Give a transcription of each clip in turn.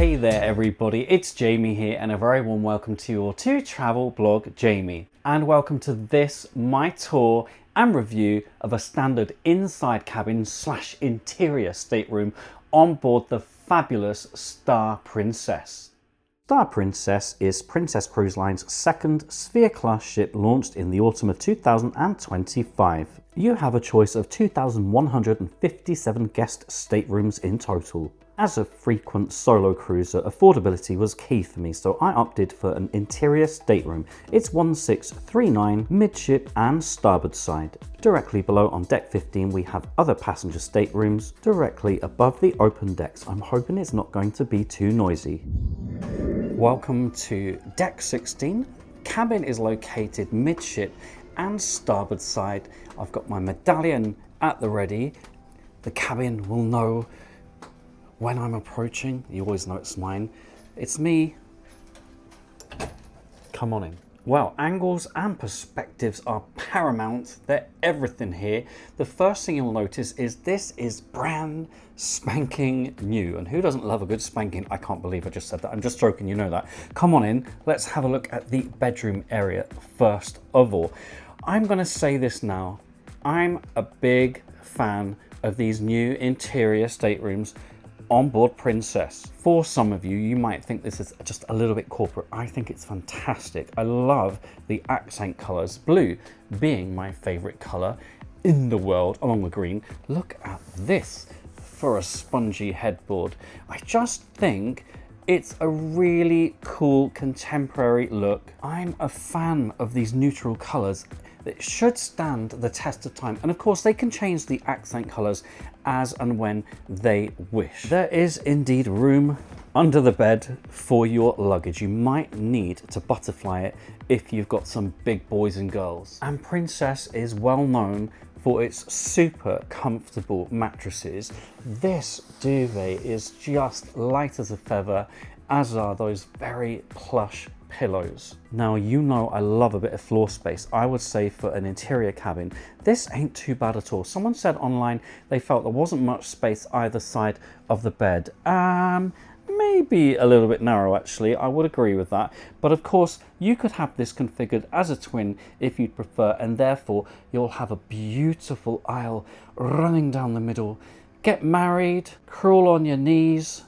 Hey there everybody, it's Jamie here and a very warm welcome to your To Travel blog Jamie. And welcome to this, my tour and review of a standard inside cabin / interior stateroom on board the fabulous Star Princess. Star Princess is Princess Cruise Line's second Sphere-class ship launched in the autumn of 2025. You have a choice of 2,157 guest staterooms in total. As a frequent solo cruiser, affordability was key for me, so I opted for an interior stateroom. It's 1639 midship and starboard side. Directly below on deck 15 we have other passenger staterooms directly above the open decks. I'm hoping it's not going to be too noisy. Welcome to deck 16. Cabin is located midship and starboard side. I've got my medallion at the ready. The cabin will know when I'm approaching. You always know it's mine. It's me. Come on in. Well, angles and perspectives are paramount. They're everything here. The first thing you'll notice is this is brand spanking new. And who doesn't love a good spanking? I can't believe I just said that. I'm just joking, you know that. Come on in. Let's have a look at the bedroom area first of all. I'm going to say this now. I'm a big fan of these new interior staterooms on board Princess. For some of you, you might think this is just a little bit corporate. I think it's fantastic. I love the accent colors, blue being my favorite color in the world, along with green. Look at this for a spongy headboard. I just think it's a really cool contemporary look. I'm a fan of these neutral colors that should stand the test of time. And of course, they can change the accent colors as and when they wish. There is indeed room under the bed for your luggage. You might need to butterfly it if you've got some big boys and girls. And Princess is well known for its super comfortable mattresses. This duvet is just light as a feather, as are those very plush pillows. Now, you know I love a bit of floor space. I would say for an interior cabin, this ain't too bad at all. Someone said online they felt there wasn't much space either side of the bed. Maybe a little bit narrow actually, I would agree with that. But of course, you could have this configured as a twin if you'd prefer, and therefore you'll have a beautiful aisle running down the middle. Get married, crawl on your knees,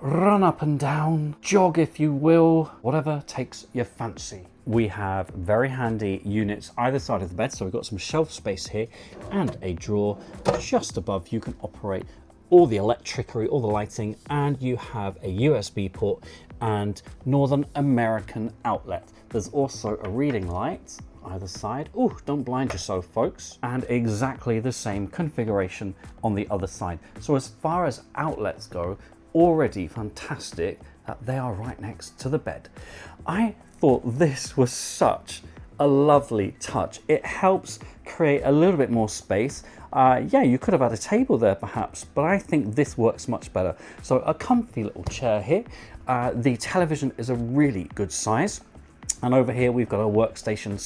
run up and down, jog if you will, whatever takes your fancy. We have very handy units either side of the bed, so we've got some shelf space here and a drawer just above. You can operate all the electricity, all the lighting, and you have a USB port and Northern American outlet. There's also a reading light either side. Ooh, don't blind yourself, folks. And exactly the same configuration on the other side. So as far as outlets go, already fantastic that they are right next to the bed. I thought this was such a lovely touch. It helps create a little bit more space. Yeah, you could have had a table there perhaps, but I think this works much better. So a comfy little chair here. The television is a really good size. And over here we've got a workstation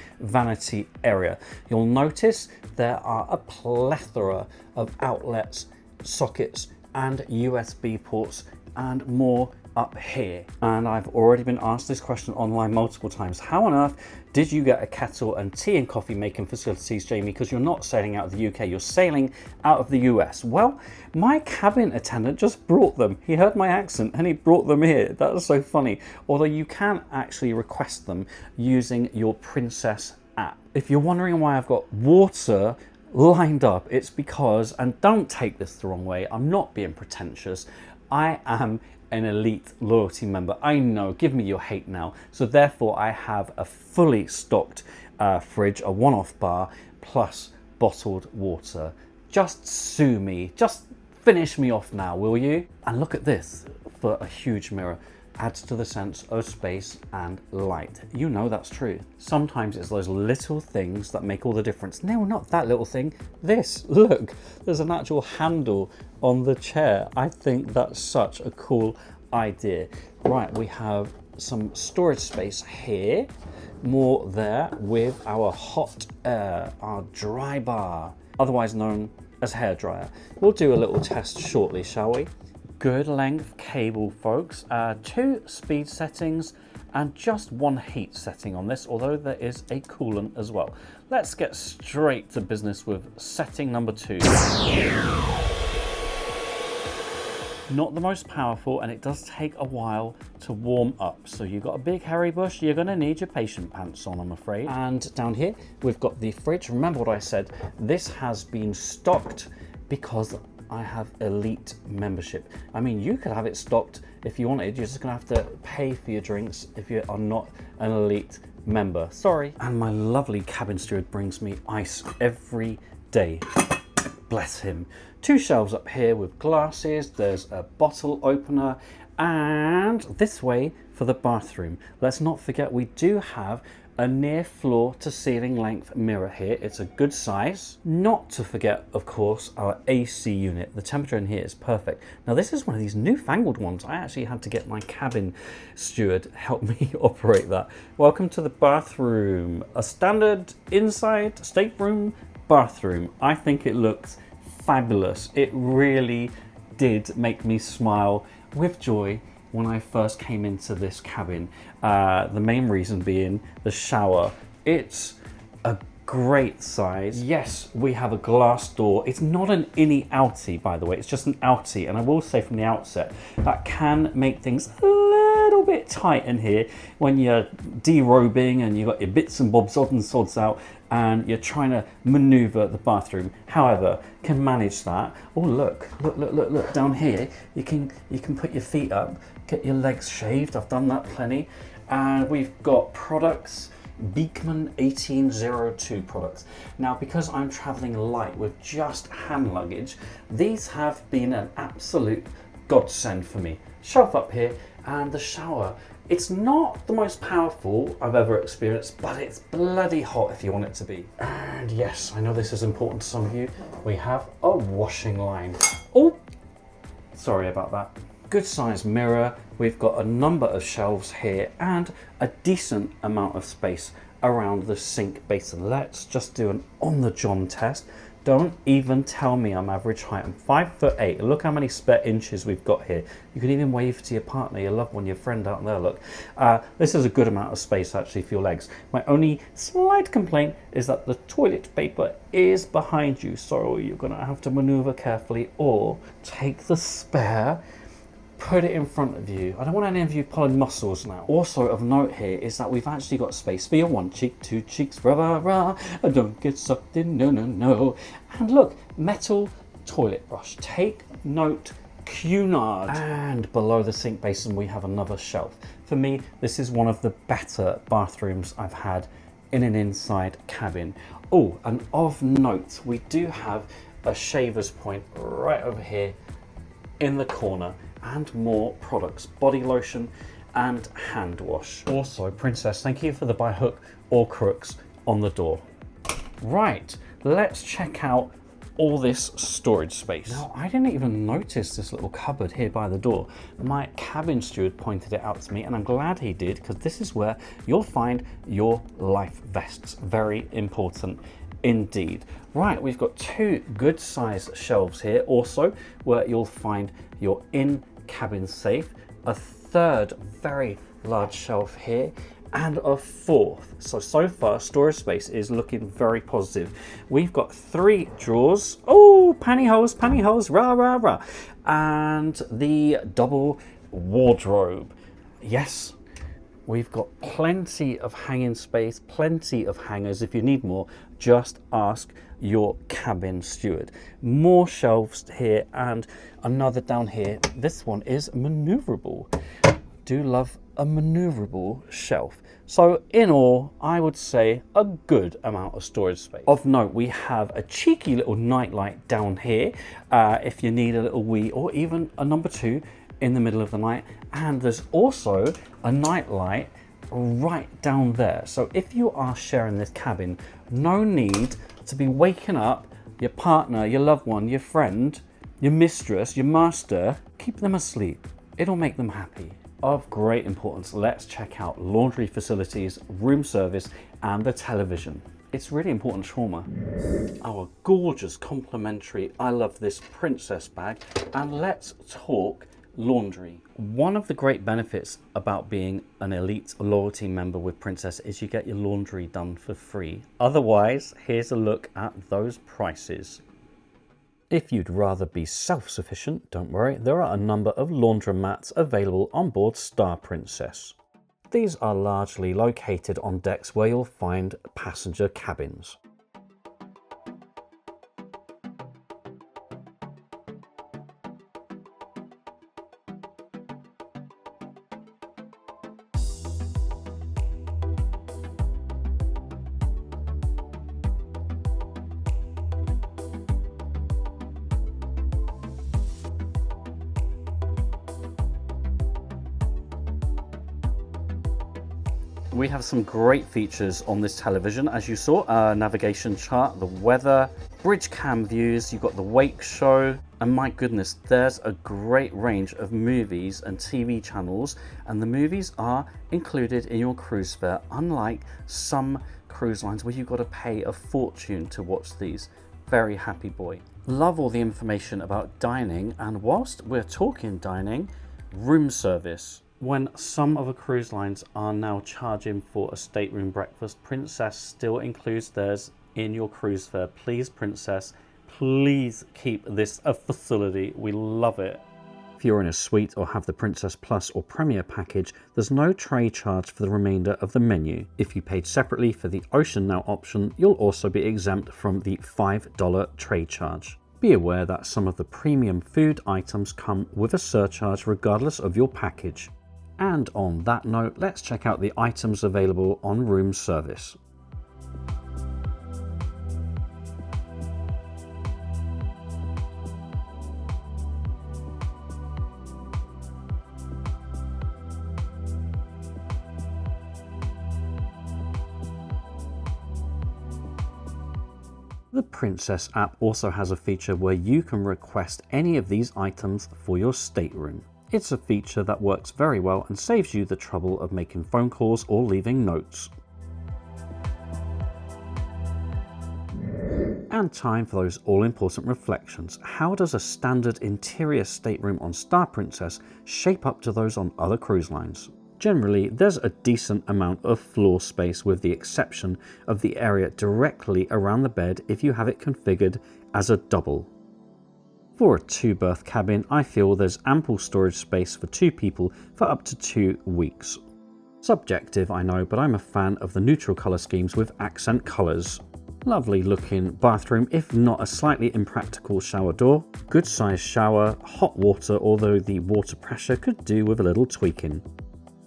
/ vanity area. You'll notice there are a plethora of outlets, sockets, and USB ports and more up here. And I've already been asked this question online multiple times. How on earth did you get a kettle and tea and coffee making facilities, Jamie, because you're not sailing out of the UK, you're sailing out of the US? Well, my cabin attendant just brought them. He heard my accent and he brought them here. That was so funny. Although you can actually request them using your Princess app. If you're wondering why I've got water lined up, it's because, and don't take this the wrong way, I'm not being pretentious, I am an elite loyalty member. I know, give me your hate now. So therefore I have a fully stocked fridge, a one-off bar, plus bottled water. Just sue me, just finish me off now, will you? And look at this for a huge mirror. Adds to the sense of space and light. You know that's true. Sometimes it's those little things that make all the difference. No, not that little thing. This, look, there's an actual handle on the chair. I think that's such a cool idea. Right, we have some storage space here, more there with our hot air, our dry bar, otherwise known as hairdryer. We'll do a little test shortly, shall we? Good length cable, folks. 2 speed settings and just 1 heat setting on this, although there is a coolant as well. Let's get straight to business with setting number 2. Not the most powerful, and it does take a while to warm up. So you've got a big hairy bush, you're gonna need your patient pants on, I'm afraid. And down here, we've got the fridge. Remember what I said, this has been stocked because I have elite membership. I mean, you could have it stocked if you wanted. You're just gonna have to pay for your drinks if you are not an elite member. Sorry. And my lovely cabin steward brings me ice every day. Bless him. 2 shelves up here with glasses. There's a bottle opener, and this way for the bathroom. Let's not forget we do have a near floor to ceiling length mirror here. It's a good size. Not to forget, of course, our AC unit. The temperature in here is perfect. Now this is one of these newfangled ones. I actually had to get my cabin steward help me operate that. Welcome to the bathroom. A standard inside stateroom bathroom. I think it looks fabulous. It really did make me smile with joy when I first came into this cabin. The main reason being the shower. It's a great size. Yes, we have a glass door. It's not an innie-outie, by the way. It's just an outie. And I will say from the outset, that can make things a little bit tight in here when you're derobing and you've got your bits and bobs, odds and sods out, and you're trying to maneuver the bathroom. However, can manage that. Oh, look down here. You can put your feet up, get your legs shaved. I've done that plenty. And we've got products, Beekman 1802 products. Now, because I'm traveling light with just hand luggage, these have been an absolute godsend for me. Shelf up here, and the shower. It's not the most powerful I've ever experienced, but it's bloody hot if you want it to be. And yes, I know this is important to some of you. We have a washing line. Oh, sorry about that. Good size mirror. We've got a number of shelves here and a decent amount of space around the sink basin. Let's just do an on-the-John test. Don't even tell me I'm average height. I'm 5'8". Look how many spare inches we've got here. You can even wave to your partner, your loved one, your friend out there. Look, this is a good amount of space actually for your legs. My only slight complaint is that the toilet paper is behind you, so you're gonna have to maneuver carefully, or take the spare, put it in front of you. I don't want any of you pulling muscles now. Also of note here is that we've actually got space for your 1 cheek, 2 cheeks, rah rah rah. Don't get sucked in, no no no. And look, metal toilet brush. Take note, Cunard. And below the sink basin we have another shelf. For me, this is one of the better bathrooms I've had in an inside cabin. Oh, and of note, we do have a shaver's point right over here in the corner, and more products, body lotion and hand wash. Also, Princess, thank you for the by hook or crooks on the door. Right, let's check out all this storage space. Now, I didn't even notice this little cupboard here by the door. My cabin steward pointed it out to me, and I'm glad he did, because this is where you'll find your life vests. Very important indeed. Right, we've got 2 good size shelves here also, where you'll find your in-cabin safe, a 3rd very large shelf here, and a 4th. So far storage space is looking very positive. We've got 3 drawers. Oh, pantyhose, rah rah rah. And the double wardrobe. Yes, we've got plenty of hanging space, plenty of hangers. If you need more, just ask your cabin steward. More shelves here and another down here. This one is maneuverable. Do love a maneuverable shelf. So in all, I would say a good amount of storage space. Of note, we have a cheeky little nightlight down here if you need a little wee, or even a number 2 in the middle of the night. And there's also a nightlight right down there. So if you are sharing this cabin, no need to be waking up your partner, your loved one, your friend, your mistress, your master. Keep them asleep. It'll make them happy. Of great importance, let's check out laundry facilities, room service, and the television. It's really important trauma. Our gorgeous complimentary I love this princess bag, and let's talk laundry. One of the great benefits about being an elite loyalty member with Princess is you get your laundry done for free. Otherwise, here's a look at those prices. If you'd rather be self-sufficient, don't worry, there are a number of laundromats available on board Star Princess. These are largely located on decks where you'll find passenger cabins. We have some great features on this television, as you saw, a navigation chart, the weather, bridge cam views, you've got the wake show, and my goodness, there's a great range of movies and TV channels, and the movies are included in your cruise fare, unlike some cruise lines where you've got to pay a fortune to watch these. Very happy boy. Love all the information about dining, and whilst we're talking dining, room service. When some of the cruise lines are now charging for a stateroom breakfast, Princess still includes theirs in your cruise fare. Please, Princess, please keep this a facility. We love it. If you're in a suite or have the Princess Plus or Premier package, there's no tray charge for the remainder of the menu. If you paid separately for the Ocean Now option, you'll also be exempt from the $5 tray charge. Be aware that some of the premium food items come with a surcharge regardless of your package. And on that note, let's check out the items available on room service. The Princess app also has a feature where you can request any of these items for your stateroom. It's a feature that works very well and saves you the trouble of making phone calls or leaving notes. And time for those all-important reflections. How does a standard interior stateroom on Star Princess shape up to those on other cruise lines? Generally, there's a decent amount of floor space with the exception of the area directly around the bed if you have it configured as a double. For a 2-berth cabin, I feel there's ample storage space for 2 people for up to 2 weeks. Subjective, I know, but I'm a fan of the neutral colour schemes with accent colours. Lovely looking bathroom, if not a slightly impractical shower door. Good sized shower, hot water, although the water pressure could do with a little tweaking.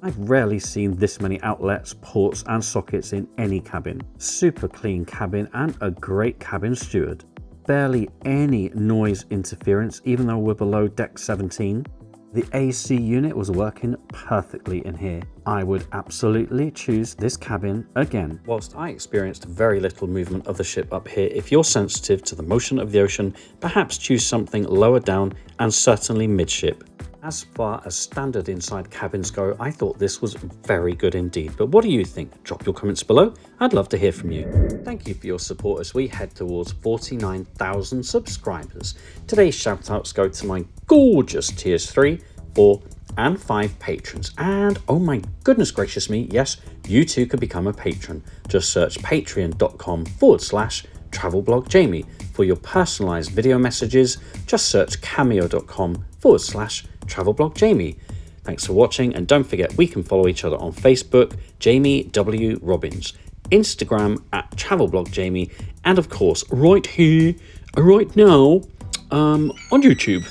I've rarely seen this many outlets, ports and sockets in any cabin. Super clean cabin and a great cabin steward. Barely any noise interference even though we're below deck 17. The AC unit was working perfectly in here. I would absolutely choose this cabin again. Whilst I experienced very little movement of the ship up here, if you're sensitive to the motion of the ocean, perhaps choose something lower down and certainly midship. As far as standard inside cabins go, I thought this was very good indeed. But what do you think? Drop your comments below. I'd love to hear from you. Thank you for your support as we head towards 49,000 subscribers. Today's shoutouts go to my gorgeous tiers 3, 4 and 5 patrons. And oh my goodness gracious me, yes, you too could become a patron. Just search patreon.com/travelblogjamie. For your personalized video messages, just search cameo.com/travelblogjamie. Thanks for watching, and don't forget we can follow each other on Facebook, Jamie W. Robbins, Instagram @travelblogjamie, and of course right here, right now, on YouTube.